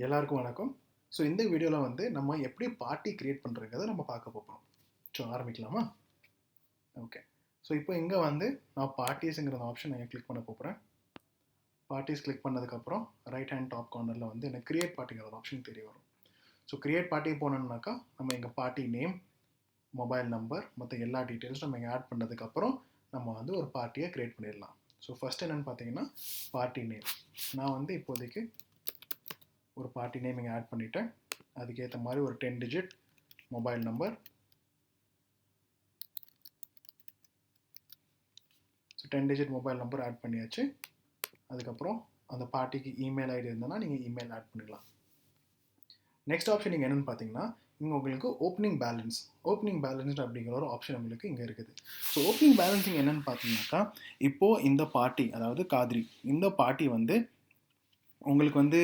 எல்லாருக்கும் வணக்கம். ஸோ இந்த வீடியோவில் வந்து நம்ம எப்படி பார்ட்டி கிரியேட் பண்ணுறதுங்கிறத நம்ம பார்க்க போகிறோம். ஸோ ஆரம்பிக்கலாமா? ஓகே. ஸோ இப்போ இங்கே வந்து நான் பார்ட்டிஸுங்கிற ஆப்ஷன் நான் கிளிக் பண்ண போகிறேன். பார்ட்டிஸ் கிளிக் பண்ணதுக்கப்புறம் ரைட் ஹேண்ட் டாப் கார்னரில் வந்து எனக்கு கிரியேட் பார்ட்டிங்கிற ஆப்ஷன் தெரிய வரும். ஸோ கிரியேட் பார்ட்டி போனோம்னாக்கா நம்ம எங்கள் பார்ட்டி நேம், மொபைல் நம்பர், மற்ற எல்லா டீட்டெயில்ஸும் நம்ம இங்கே ஆட் பண்ணதுக்கப்புறம் நம்ம வந்து ஒரு பார்ட்டியை க்ரியேட் பண்ணிடலாம். ஸோ ஃபஸ்ட் என்னென்னு பார்த்தீங்கன்னா பார்ட்டி நேம். நான் வந்து இப்போதைக்கு ஒரு பார்ட்டி நேம் இங்கே ஆட் பண்ணிவிட்டேன். அதுக்கேற்ற மாதிரி ஒரு 10 digit mobile number. So 10 digit mobile number add பண்ணியாச்சு. அதுக்கப்புறம் அந்த பார்ட்டிக்கு இமெயில் ஐடி இருந்ததுன்னா நீங்கள் இமெயில் ஆட் பண்ணிடலாம். நெக்ஸ்ட் ஆப்ஷன் நீங்கள் என்னென்னு பார்த்தீங்கன்னா இங்கே உங்களுக்கு ஓப்பனிங் பேலன்ஸ் அப்படிங்கிற ஒரு ஆப்ஷன் உங்களுக்கு இங்கே இருக்குது. ஸோ ஓப்பனிங் பேலன்ஸிங் என்னென்னு பார்த்தீங்கன்னாக்கா இப்போது இந்த பார்ட்டி, அதாவது காத்ரி, இந்த பார்ட்டி வந்து உங்களுக்கு வந்து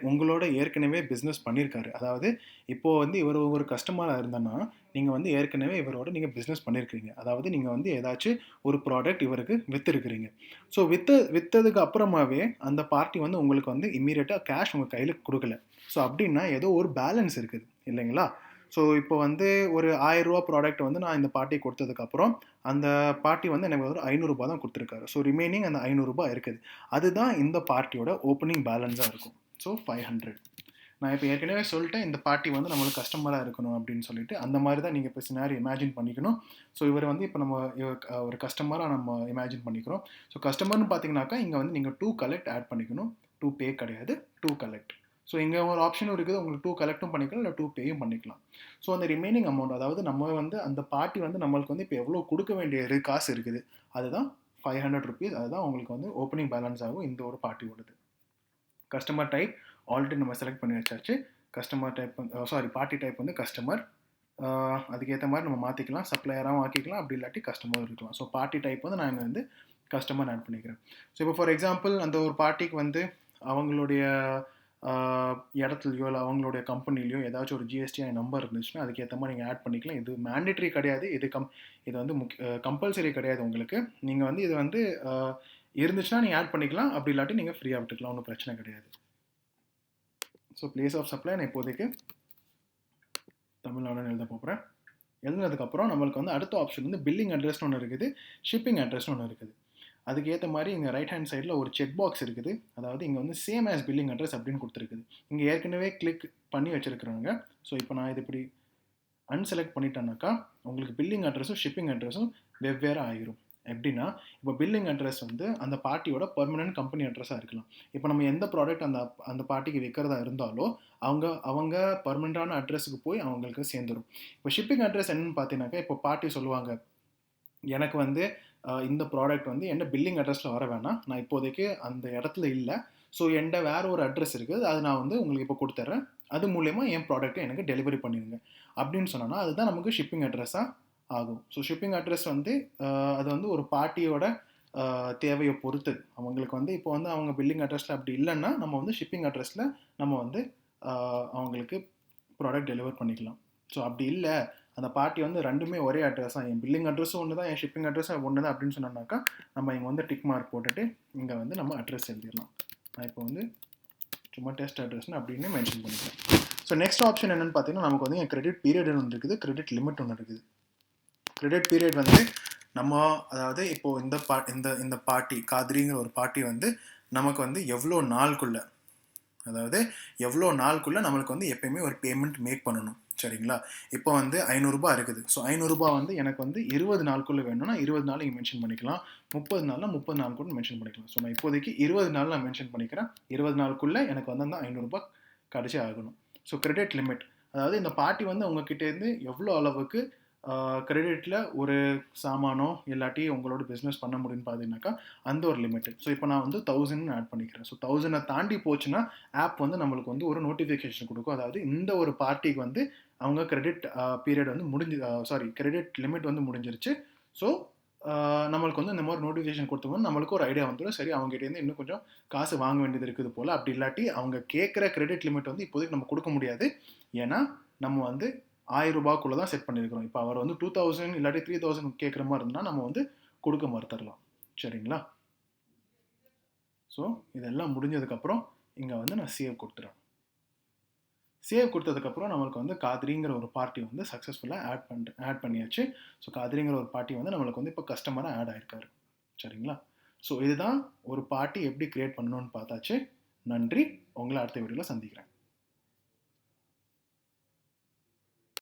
உங்களோட ஏற்கனவே பிஸ்னஸ் பண்ணியிருக்காரு. அதாவது இப்போது வந்து இவர் ஒரு கஸ்டமராக இருந்தனா நீங்கள் வந்து ஏற்கனவே இவரோட நீங்கள் பிஸ்னஸ் பண்ணியிருக்கிறீங்க. அதாவது நீங்கள் வந்து ஏதாச்சும் ஒரு ப்ராடக்ட் இவருக்கு விற்றுருக்கிறீங்க. ஸோ விற்றதுக்கு அப்புறமாவே அந்த பார்ட்டி வந்து உங்களுக்கு வந்து இம்மீடியட்டாக கேஷ் உங்கள் கையில் கொடுக்கல. ஸோ அப்படின்னா ஏதோ ஒரு பேலன்ஸ் இருக்குது இல்லைங்களா? ஸோ இப்போ வந்து ஒரு 1000 ரூபா ப்ராடக்ட் வந்து நான் இந்த பார்ட்டி கொடுத்ததுக்கப்புறம் அந்த பார்ட்டி வந்து எனக்கு ஒரு 500 ரூபா தான் கொடுத்துருக்காரு. ஸோ ரிமைனிங் அந்த 500 ரூபா இருக்குது. அதுதான் இந்த பார்ட்டியோட ஓப்பனிங் பேலன்ஸாக இருக்கும். ஸோ 500. நான் இப்போ ஏற்கனவே சொல்லிட்டேன் இந்த பார்ட்டி வந்து நம்மளுக்கு கஸ்டமராக இருக்கணும் அப்படின்னு சொல்லிட்டு. அந்த மாதிரி தான் நீங்கள் இப்போ சினாரி இமேஜின் பண்ணிக்கணும். ஸோ இவர் வந்து இப்போ நம்ம ஒரு கஸ்டமராக நம்ம இமேஜின் பண்ணிக்கிறோம். ஸோ கஸ்டமர்னு பார்த்தீங்கன்னாக்கா இங்கே வந்து நீங்கள் டூ கலெக்ட் ஆட் பண்ணிக்கணும். டூ பே கிடையாது, டூ கலெக்ட். ஸோ இங்கே ஒரு ஆப்ஷனும் இருக்குது, உங்களுக்கு டூ கலெக்டும் பண்ணிக்கலாம், இல்லை டூ பேயும் பண்ணிக்கலாம். ஸோ அந்த ரிமைனிங் அமௌண்ட், அதாவது நம்ம வந்து அந்த பார்ட்டி வந்து நம்மளுக்கு வந்து இப்போ எவ்வளோ கொடுக்க வேண்டிய காசு இருக்குது, அதுதான் 500 ருபீஸ். அதுதான் உங்களுக்கு வந்து ஓப்பனிங் பேலன்ஸ் ஆகும் இந்த ஒரு பார்ட்டியோடது. கஸ்டமர் டைப் ஆல்ரெடி நம்ம செலக்ட் பண்ணி வச்சாச்சு. கஸ்டமர் டைப் பார்ட்டி டைப் வந்து கஸ்டமர். அதுக்கேற்ற மாதிரி நம்ம மாற்றிக்கலாம், சப்ளையராகவும் ஆக்கிக்கலாம், அப்படி இல்லாட்டி கஸ்டமர் இருக்கலாம். ஸோ பார்ட்டி டைப் வந்து நான் இங்கே வந்து கஸ்டமர் ஆட் பண்ணிக்கிறேன். ஸோ இப்போ ஃபார் எக்ஸாம்பிள் அந்த ஒரு பார்ட்டிக்கு வந்து அவங்களுடைய இடத்துலையோ இல்லை அவங்களுடைய கம்பெனிலையோ ஏதாச்சும் ஒரு ஜிஎஸ்டி நம்பர் இருந்துச்சுன்னா அதுக்கேற்ற மாதிரி நீங்கள் ஆட் பண்ணிக்கலாம். இது மேண்டேட்ரி கிடையாது, இது வந்து கம்பல்சரி கிடையாது உங்களுக்கு. நீங்கள் வந்து இது வந்து இருந்துச்சுன்னா நீங்கள் ஆட் பண்ணிக்கலாம், அப்படி இல்லாட்டி நீங்கள் ஃப்ரீயாக விட்டுக்கலாம், ஒன்றும் பிரச்சனை கிடையாது. ஸோ பிளேஸ் ஆஃப் சப்ளை நான் இப்போதைக்கு தமிழ்நாடுன்னு எழுத போகிறேன். எழுதுனதுக்கப்புறம் நம்மளுக்கு வந்து அடுத்த ஆப்ஷன் வந்து பில்லிங் அட்ரஸ்னு ஒன்று இருக்குது, ஷிப்பிங் அட்ரஸ்னு ஒன்று இருக்குது. அதுக்கேற்ற மாதிரி இங்கே ரைட் ஹேண்ட் சைடில் ஒரு செக் பாக்ஸ் இருக்குது. அதாவது இங்கே வந்து சேம் ஆஸ் பில்லிங் அட்ரஸ் அப்படின்னு கொடுத்துருக்குது. இங்கே ஏற்கனவே கிளிக் பண்ணி வச்சுருக்குறாங்க. ஸோ இப்போ நான் இது இப்படி அன்செலக்ட் பண்ணிட்டேன்னாக்கா உங்களுக்கு பில்லிங் அட்ரஸும் ஷிப்பிங் அட்ரஸும் வெவ்வேறு ஆகிரும். எப்படின்னா இப்போ பில்லிங் அட்ரஸ் வந்து அந்த பார்ட்டியோட பர்மனன்ட் கம்பெனி அட்ரஸாக இருக்கலாம். இப்போ நம்ம எந்த ப்ராடக்ட் அந்த பார்ட்டிக்கு விற்கிறதா இருந்தாலோ அவங்க பர்மனண்டான அட்ரஸுக்கு போய் அவங்களுக்கு சேர்ந்துடும். இப்போ ஷிப்பிங் அட்ரஸ் என்னன்னு பார்த்தீங்கன்னாக்கா இப்போ பார்ட்டி சொல்லுவாங்க, எனக்கு வந்து இந்த ப்ராடக்ட் வந்து என்ன பில்லிங் அட்ரஸில் வர வேணாம், நான் இப்போதைக்கு அந்த இடத்துல இல்லை, ஸோ என்கிட்ட வேறு ஒரு அட்ரஸ் இருக்குது, அது நான் வந்து உங்களுக்கு இப்போ கொடுத்துட்றேன், அது மூலயமா என் ப்ராடக்ட்டை எனக்கு டெலிவரி பண்ணிடுங்க அப்படின்னு சொன்னோன்னா அதுதான் நமக்கு ஷிப்பிங் அட்ரஸாக ஆகும். ஸோ ஷிப்பிங் அட்ரஸ் வந்து அது வந்து ஒரு பார்ட்டியோட தேவையை பொறுத்து அவங்களுக்கு வந்து இப்போ வந்து அவங்க பில்லிங் அட்ரஸில் அப்படி இல்லைன்னா நம்ம வந்து ஷிப்பிங் அட்ரஸில் நம்ம வந்து அவங்களுக்கு ப்ராடக்ட் டெலிவர் பண்ணிக்கலாம். ஸோ அப்படி இல்லை, அந்த பார்ட்டி வந்து ரெண்டுமே ஒரே அட்ரஸ் தான், என் பில்லிங் அட்ரஸும் ஒன்று தான், என் ஷிப்பிங் அட்ரஸும் ஒன்று தான் அப்படின்னு சொன்னோம்னாக்கா நம்ம இங்கே வந்து டிக் மார்க் போட்டுட்டு இங்கே வந்து நம்ம அட்ரஸ் எழுதிடலாம். நான் இப்போ வந்து சும்மா டெஸ்ட் அட்ரஸ்னு அப்படின்னு மென்ஷன் பண்ணிக்கிறேன். ஸோ நெக்ஸ்ட் ஆப்ஷன் என்னென்னு பார்த்தீங்கன்னா நமக்கு வந்து என் கிரெடிட் பீரியட் ஒன்று இருக்குது, கிரெடிட் லிமிட் ஒன்று இருக்குது. கிரெடிட் பீரியட் வந்து நம்ம அதாவது இப்போது இந்த பார்ட்டி காத்ரிங்கிற ஒரு பார்ட்டி வந்து நமக்கு வந்து எவ்வளோ நாளுக்குள்ளே நம்மளுக்கு வந்து எப்பயுமே ஒரு பேமெண்ட் மேக் பண்ணணும், சரிங்களா? இப்போ வந்து 500 ரூபா இருக்குது. ஸோ 500 ரூபா வந்து எனக்கு வந்து 20 நாளுக்குள்ளே வேணும்னா 20 நாள் இங்கே மென்ஷன் பண்ணிக்கலாம், 30 நாள்னா 30 நாள் கூட மென்ஷன் பண்ணிக்கலாம். ஸோ நான் இப்போதைக்கு 20 நாள் நான் மென்ஷன் பண்ணிக்கிறேன். 20 நாளுக்குள்ளே எனக்கு வந்து அந்த 500 ரூபா கிடச்சே ஆகணும். ஸோ கிரெடிட் லிமிட், அதாவது இந்த பார்ட்டி வந்து உங்ககிட்டேருந்து எவ்வளோ அளவுக்கு கிரெடிட்டில் ஒரு சாமானோ இல்லாட்டி உங்களோட பிஸ்னஸ் பண்ண முடியும்னு பார்த்தீங்கன்னாக்கா அந்த ஒரு லிமிட்டு. ஸோ இப்போ நான் வந்து 1000 ஆட் பண்ணிக்கிறேன். ஸோ 1000 தாண்டி போச்சுன்னா ஆப் வந்து நம்மளுக்கு வந்து ஒரு நோட்டிஃபிகேஷன் கொடுக்கும். அதாவது இந்த ஒரு பார்ட்டிக்கு வந்து அவங்க கிரெடிட் பீரியட் வந்து கிரெடிட் லிமிட் வந்து முடிஞ்சிருச்சு. ஸோ நம்மளுக்கு வந்து இந்த மாதிரி நோட்டிஃபிகேஷன் கொடுத்தோம்னா நம்மளுக்கு ஒரு ஐடியா வந்துடும், சரி அவங்ககிட்டேருந்து இன்னும் கொஞ்சம் காசு வாங்க வேண்டியது இருக்குது போல். அப்படி இல்லாட்டி அவங்க கேட்குற கிரெடிட் லிமிட் வந்து இப்போதைக்கு நம்ம கொடுக்க முடியாது, ஏன்னா நம்ம வந்து 1000 ரூபாய்க்குள்ளே தான் செட் பண்ணியிருக்கிறோம். இப்போ அவர் வந்து 2000 இல்லாட்டி 3000 கேட்குற மாதிரி இருந்தால் நம்ம வந்து கொடுக்க மறுத்தரலாம், சரிங்களா? ஸோ இதெல்லாம் முடிஞ்சதுக்கப்புறம் இங்கே வந்து நான் சேவ் கொடுத்துறேன். சேவ் கொடுத்ததுக்கப்புறம் நம்மளுக்கு வந்து காத்ரிங்கிற ஒரு பார்ட்டி வந்து சக்ஸஸ்ஃபுல்லாக ஆட் பண்ணியாச்சு. ஸோ காத்ரிங்கிற ஒரு பார்ட்டி வந்து நம்மளுக்கு வந்து இப்போ கஸ்டமராக ஆட் ஆயிருக்காரு. சரிங்களா? ஸோ இதுதான் ஒரு பார்ட்டி எப்படி கிரியேட் பண்ணணும்னு பார்த்தாச்சு. நன்றி. உங்களை அடுத்த வீடியோவில் சந்திக்கிறேன்.